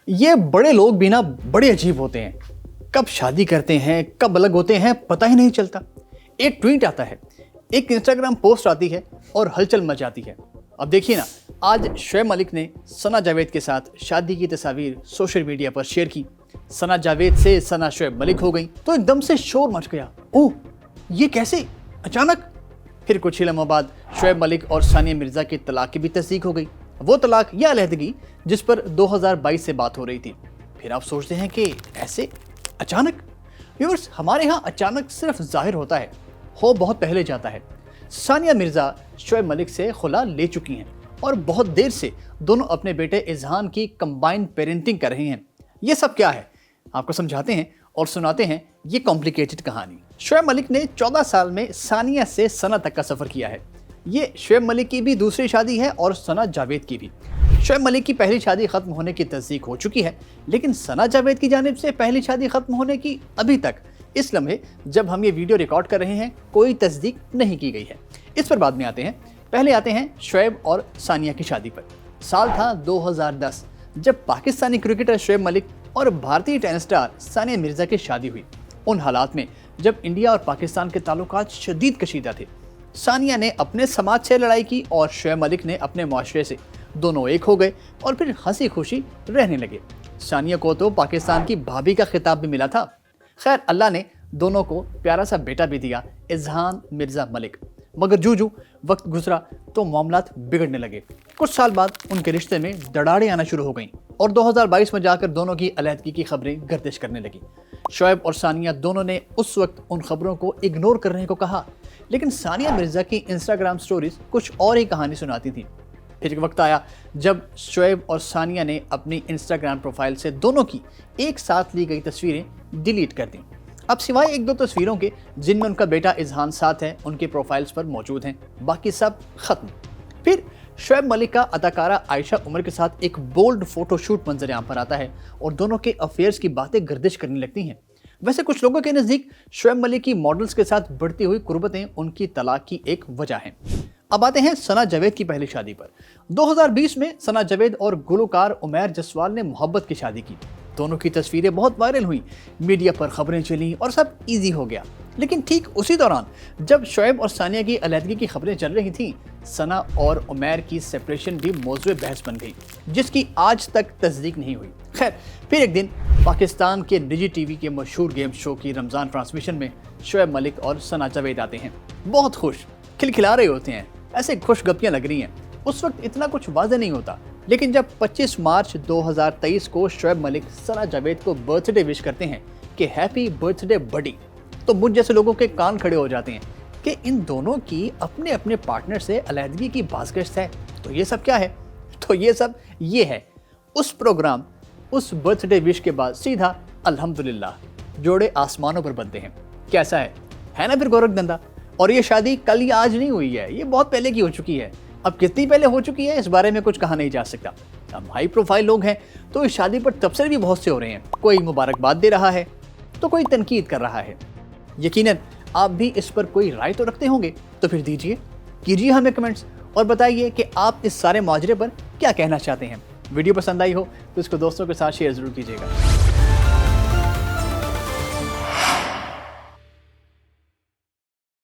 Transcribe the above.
ये बड़े लोग भी ना बड़े अजीब होते हैं। कब शादी करते हैं, कब अलग होते हैं, पता ही नहीं चलता। एक ट्वीट आता है, एक इंस्टाग्राम पोस्ट आती है और हलचल मच जाती है। अब देखिए ना, आज शोएब मलिक ने सना जावेद के साथ शादी की तस्वीर सोशल मीडिया पर शेयर की। सना जावेद से सना शोएब मलिक हो गई तो एकदम से शोर मच गया। ओह, ये कैसे अचानक? फिर कुछ ही लम्हों बाद शोएब मलिक और सानिया मिर्जा की तलाक की भी तस्दीक हो गई। वो तलाक या अलहदगी जिस पर 2022 से बात हो रही थी। फिर आप सोचते हैं कि ऐसे अचानक? व्यूअर्स, हमारे यहाँ अचानक सिर्फ जाहिर होता है, हो बहुत पहले जाता है। सानिया मिर्जा शोएब मलिक से खुला ले चुकी हैं और बहुत देर से दोनों अपने बेटे इजहान की कंबाइंड पेरेंटिंग कर रहे हैं। ये सब क्या है, आपको समझाते हैं और सुनाते हैं ये कॉम्प्लिकेटेड कहानी। शोएब मलिक ने 14 साल में सानिया से सना तक का सफर किया है। ये शोएब मलिक की भी दूसरी शादी है और सना जावेद की भी। शोएब मलिक की पहली शादी खत्म होने की तस्दीक हो चुकी है, लेकिन सना जावेद की जानिब से पहली शादी खत्म होने की अभी तक इस लम्हे जब हम ये वीडियो रिकॉर्ड कर रहे हैं कोई तस्दीक नहीं की गई है। इस पर बाद में आते हैं। पहले आते हैं शोएब और सानिया की शादी पर। साल था 2010 जब पाकिस्तानी क्रिकेटर शोएब मलिक और भारतीय टेनिस स्टार सानिया मिर्जा की शादी हुई। उन हालात में जब इंडिया और पाकिस्तान के ताल्लुकात शदीद कशीदा थे, सानिया ने अपने समाज से लड़ाई की और शोएब मलिक ने अपने मुआशरे से। दोनों एक हो गए और फिर हंसी खुशी रहने लगे। सानिया को तो पाकिस्तान की भाभी का खिताब भी मिला था। खैर, अल्लाह ने दोनों को प्यारा सा बेटा भी दिया, इजहान मिर्जा मलिक। मगर जूं वक्त गुजरा तो मामलात बिगड़ने लगे। कुछ साल बाद उनके रिश्ते में दरारें आना शुरू हो गईं और 2022 में जाकर दोनों की अलहदगी की खबरें गर्दिश करने लगी। शोएब और सानिया दोनों ने उस वक्त उन खबरों को इग्नोर करने को कहा, लेकिन सानिया मिर्जा की इंस्टाग्राम स्टोरीज कुछ और ही कहानी सुनाती थी। फिर एक वक्त आया जब शोएब और सानिया ने अपनी इंस्टाग्राम प्रोफाइल से दोनों की एक साथ ली गई तस्वीरें डिलीट कर दी। अब सिवाय एक दो तस्वीरों के जिनमें उनका बेटा इजहान साथ है, उनके प्रोफाइल्स पर मौजूद हैं, बाकी सब खत्म। फिर शोएब मलिक का अदाकारा आयशा उमर के साथ एक बोल्ड फोटोशूट मंजर-ए-आम पर आता है और दोनों के अफेयर्स की बातें गर्दिश करने लगती हैं। वैसे कुछ लोगों के नज़दीक शोएब मलिक की मॉडल्स के साथ बढ़ती हुई कुर्बतें उनकी तलाक की एक वजह हैं। अब आते हैं सना जावेद की पहली शादी पर। 2020 में सना जावेद और गुलकार उमैर जसवाल ने मोहब्बत की शादी की। दोनों की तस्वीरें बहुत वायरल हुई, मीडिया पर खबरें चली और सब इजी हो गया। लेकिन ठीक उसी दौरान जब शोएब और सानिया की अलहदगी की खबरें चल रही थीं, सना और उमैर की सेपरेशन भी मौजूद बहस बन गई, जिसकी आज तक तस्दीक नहीं हुई। खैर, फिर एक दिन पाकिस्तान के निजी टीवी के मशहूर गेम शो की रमज़ान ट्रांसमिशन में शोएब मलिक और सना जावेद आते हैं। बहुत खुश खिलखिला रहे होते हैं, ऐसे खुश गप्पियां लग रही हैं। उस वक्त इतना कुछ वाज़ेह नहीं होता, लेकिन जब 25 मार्च 2023 को शोएब मलिक सना जावेद को बर्थडे विश करते हैं कि हैप्पी बर्थडे बडी, तो मुझ जैसे लोगों के कान खड़े हो जाते हैं कि इन दोनों की अपने अपने पार्टनर से अलहदगी की बाज़गश्त है। तो ये सब क्या है? तो ये है उस प्रोग्राम, उस बर्थडे विश के बाद सीधा अल्हम्दुलिल्लाह, जोड़े आसमानों पर बनते हैं। कैसा है ना फिर गोरखधंधा? और ये शादी कल या आज नहीं हुई है, ये बहुत पहले की हो चुकी है। अब कितनी पहले हो चुकी है इस बारे में कुछ कहा नहीं जा सकता। अब हाई प्रोफाइल लोग हैं तो इस शादी पर तबसरे भी बहुत से हो रहे हैं। कोई मुबारकबाद दे रहा है तो कोई तनकीद कर रहा है। यकीनन आप भी इस पर कोई राय तो रखते होंगे, तो फिर कीजिए हमें कमेंट्स और बताइए कि आप इस सारे माजरे पर क्या कहना चाहते हैं। वीडियो पसंद आई हो तो इसको दोस्तों के साथ शेयर ज़रूर कीजिएगा।